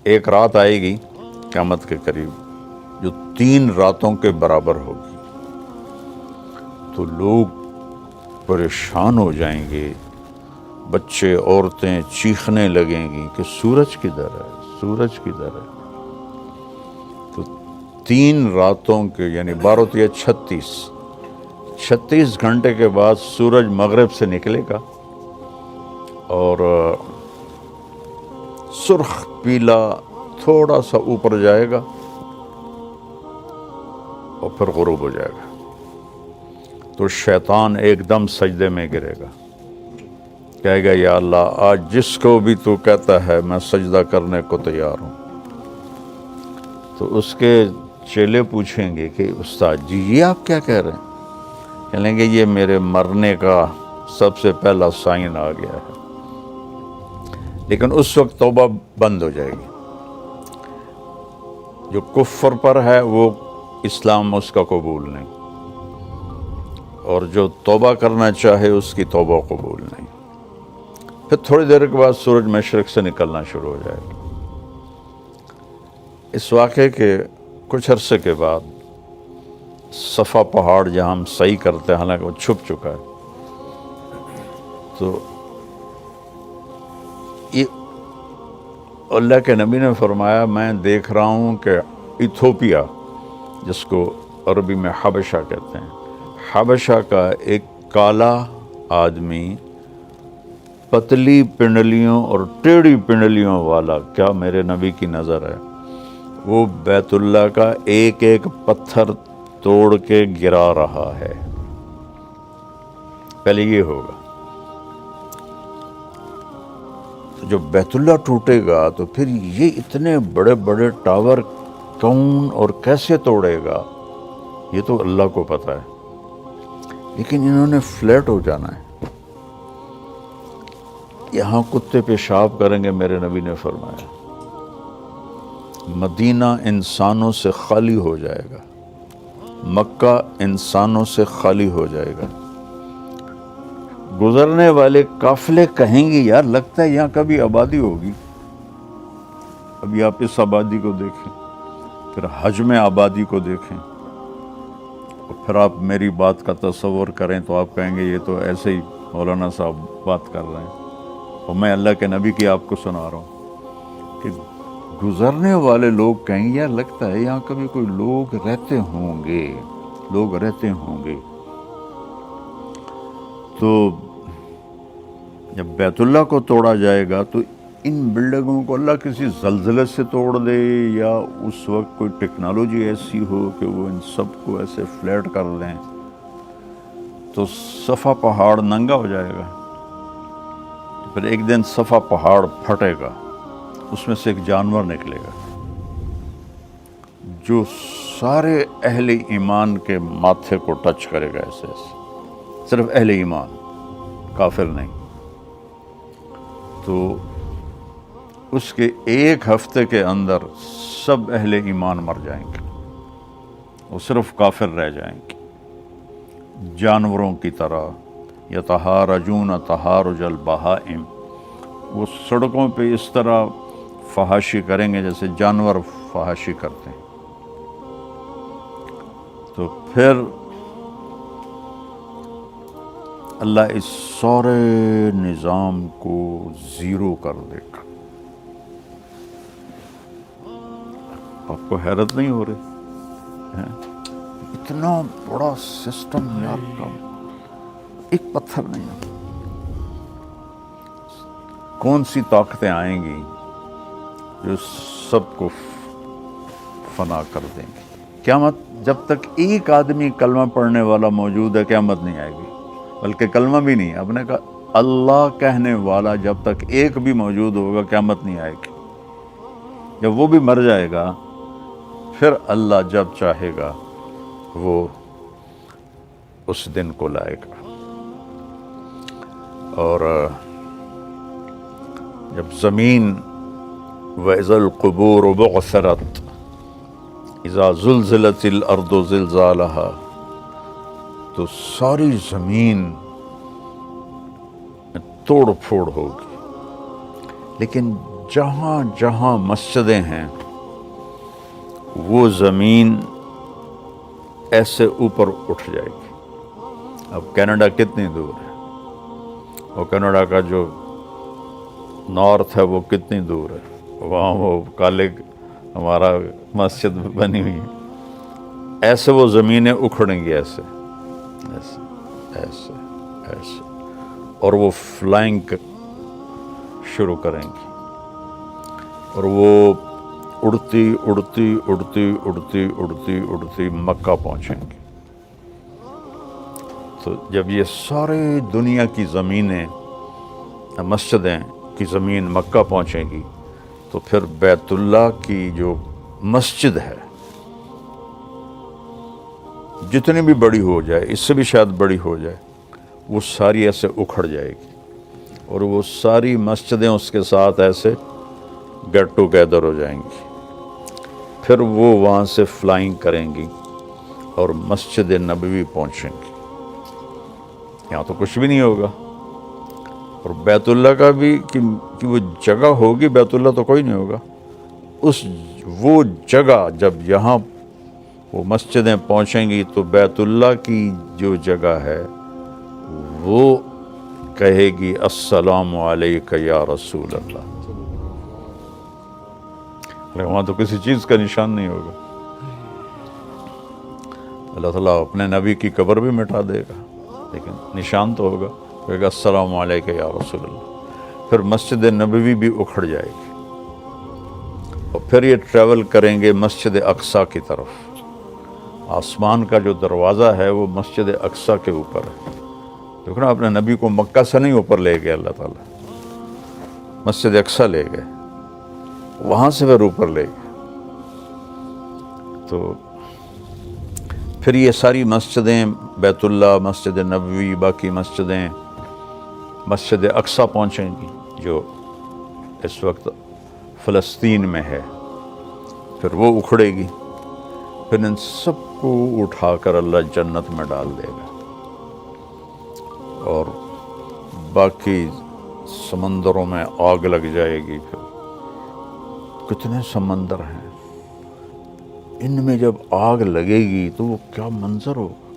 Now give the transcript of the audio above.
ایک رات آئے گی قیامت کے قریب جو 3 راتوں کے برابر ہوگی، تو لوگ پریشان ہو جائیں گے، بچے عورتیں چیخنے لگیں گی کہ سورج کدھر ہے، سورج کدھر ہے۔ تو 3 راتوں کے یعنی 12 یا 36 گھنٹے کے بعد سورج مغرب سے نکلے گا اور سرخ پیلا تھوڑا سا اوپر جائے گا اور پھر غروب ہو جائے گا۔ تو شیطان ایک دم سجدے میں گرے گا، کہے گا یا اللہ آج جس کو بھی تو کہتا ہے میں سجدہ کرنے کو تیار ہوں۔ تو اس کے چیلے پوچھیں گے کہ استاد جی یہ آپ کیا کہہ رہے ہیں؟ کہیں گے یہ میرے مرنے کا سب سے پہلا سائن آ گیا ہے۔ لیکن اس وقت توبہ بند ہو جائے گی، جو کفر پر ہے وہ اسلام اس کا قبول نہیں، اور جو توبہ کرنا چاہے اس کی توبہ قبول نہیں۔ پھر تھوڑی دیر کے بعد سورج مشرق سے نکلنا شروع ہو جائے گا۔ اس واقعے کے کچھ عرصے کے بعد صفا پہاڑ جہاں ہم سعی کرتے ہیں، حالانکہ وہ چھپ چکا ہے، تو یہ اللہ کے نبی نے فرمایا میں دیکھ رہا ہوں کہ ایتھوپیا، جس کو عربی میں حبشہ کہتے ہیں، حبشہ کا ایک کالا آدمی پتلی پنڈلیوں اور ٹیڑھی پنڈلیوں والا، کیا میرے نبی کی نظر ہے، وہ بیت اللہ کا ایک ایک پتھر توڑ کے گرا رہا ہے۔ پہلے یہ ہوگا، تو جب بیت اللہ ٹوٹے گا تو پھر یہ اتنے بڑے بڑے ٹاور کون اور کیسے توڑے گا، یہ تو اللہ کو پتہ ہے، لیکن انہوں نے فلیٹ ہو جانا ہے۔ یہاں کتے پیشاب کریں گے، میرے نبی نے فرمایا مدینہ انسانوں سے خالی ہو جائے گا، مکہ انسانوں سے خالی ہو جائے گا۔ گزرنے والے قافلے کہیں گے یار لگتا ہے یہاں کبھی آبادی ہوگی۔ ابھی آپ اس آبادی کو دیکھیں، پھر حجم آبادی کو دیکھیں، اور پھر آپ میری بات کا تصور کریں تو آپ کہیں گے یہ تو ایسے ہی مولانا صاحب بات کر رہے ہیں، اور میں اللہ کے نبی کی آپ کو سنا رہا ہوں کہ گزرنے والے لوگ کہیں یار لگتا ہے یہاں کبھی کوئی لوگ رہتے ہوں گے، لوگ رہتے ہوں گے۔ تو جب بیت اللہ کو توڑا جائے گا تو ان بلڈنگوں کو اللہ کسی زلزلے سے توڑ دے، یا اس وقت کوئی ٹیکنالوجی ایسی ہو کہ وہ ان سب کو ایسے فلیٹ کر دیں، تو صفا پہاڑ ننگا ہو جائے گا۔ پھر ایک دن صفا پہاڑ پھٹے گا، اس میں سے ایک جانور نکلے گا جو سارے اہل ایمان کے ماتھے کو ٹچ کرے گا، ایسے ایسے، صرف اہل ایمان، کافر نہیں۔ تو اس کے 1 ہفتے کے اندر سب اہل ایمان مر جائیں گے، وہ صرف کافر رہ جائیں گے، جانوروں کی طرح۔ یتہارجون تہارج البہائم، وہ سڑکوں پہ اس طرح فحاشی کریں گے جیسے جانور فحاشی کرتے ہیں۔ تو پھر اللہ اس سارے نظام کو زیرو کر دے گا۔ آپ کو حیرت نہیں ہو رہی؟ اتنا بڑا سسٹم یار کا ایک پتھر نہیں ہے۔ کون سی طاقتیں آئیں گی جو سب کو فنا کر دیں گے؟ قیامت جب تک ایک آدمی کلمہ پڑھنے والا موجود ہے قیامت نہیں آئے گی، بلکہ کلمہ بھی نہیں، آپ نے کہا اللہ کہنے والا جب تک ایک بھی موجود ہوگا قیامت نہیں آئے گی۔ جب وہ بھی مر جائے گا پھر اللہ جب چاہے گا وہ اس دن کو لائے گا۔ اور جب زمین وَإِذَا الْقُبُورُ بُعْثِرَتْ اذا زلزلت الارض زلزالها، تو ساری زمین توڑ پھوڑ ہوگی، لیکن جہاں جہاں مسجدیں ہیں وہ زمین ایسے اوپر اٹھ جائے گی. اب کینیڈا کتنی دور ہے، اور کینیڈا کا جو نارتھ ہے وہ کتنی دور ہے، وہاں وہ کالے ہمارا مسجد بنی ہوئی ہے. ایسے وہ زمینیں اکھڑیں گی، ایسے ایسے ایسے ایسے، اور وہ فلائنگ شروع کریں گی، اور وہ اڑتی اڑتی اڑتی اڑتی اڑتی اڑتی مکہ پہنچیں گی. تو جب یہ ساری دنیا کی زمینیں، مسجدیں کی زمین مکہ پہنچیں گی، تو پھر بیت اللہ کی جو مسجد ہے جتنی بھی بڑی ہو جائے، اس سے بھی شاید بڑی ہو جائے، وہ ساری ایسے اکھڑ جائے گی، اور وہ ساری مسجدیں اس کے ساتھ ایسے گیٹ ٹوگیدر ہو جائیں گی. پھر وہ وہاں سے فلائنگ کریں گی اور مسجد نبوی پہنچیں گی. یہاں تو کچھ بھی نہیں ہوگا، اور بیت اللہ کا بھی کہ وہ جگہ ہوگی، بیت اللہ تو کوئی نہیں ہوگا. وہ جگہ جب یہاں وہ مسجدیں پہنچیں گی تو بیت اللہ کی جو جگہ ہے وہ کہے گی السلام علیک یا رسول اللہ. وہاں تو کسی چیز کا نشان نہیں ہوگا. اللہ تعالیٰ اپنے نبی کی قبر بھی مٹا دے گا، لیکن نشان تو ہوگا، کہے گا السلام علیک یا رسول اللہ. پھر مسجد نبوی بھی اکھڑ جائے گی، اور پھر یہ ٹریول کریں گے مسجد اقصیٰ کی طرف. آسمان کا جو دروازہ ہے وہ مسجد اقصیٰ کے اوپر ہے. دیکھو نا، اپنے نبی کو مکہ سے نہیں اوپر لے گئے اللہ تعالیٰ، مسجد اقصیٰ لے گئے، وہاں سے پھر اوپر لے گئے. تو پھر یہ ساری مسجدیں، بیت اللہ، مسجد نبوی، باقی مسجدیں مسجد اقصیٰ پہنچیں گی جو اس وقت فلسطین میں ہے. پھر وہ اکھڑے گی، پھر ان سب کو اٹھا کر اللہ جنت میں ڈال دے گا، اور باقی سمندروں میں آگ لگ جائے گی. پھر کتنے سمندر ہیں، ان میں جب آگ لگے گی تو وہ کیا منظر ہوگا.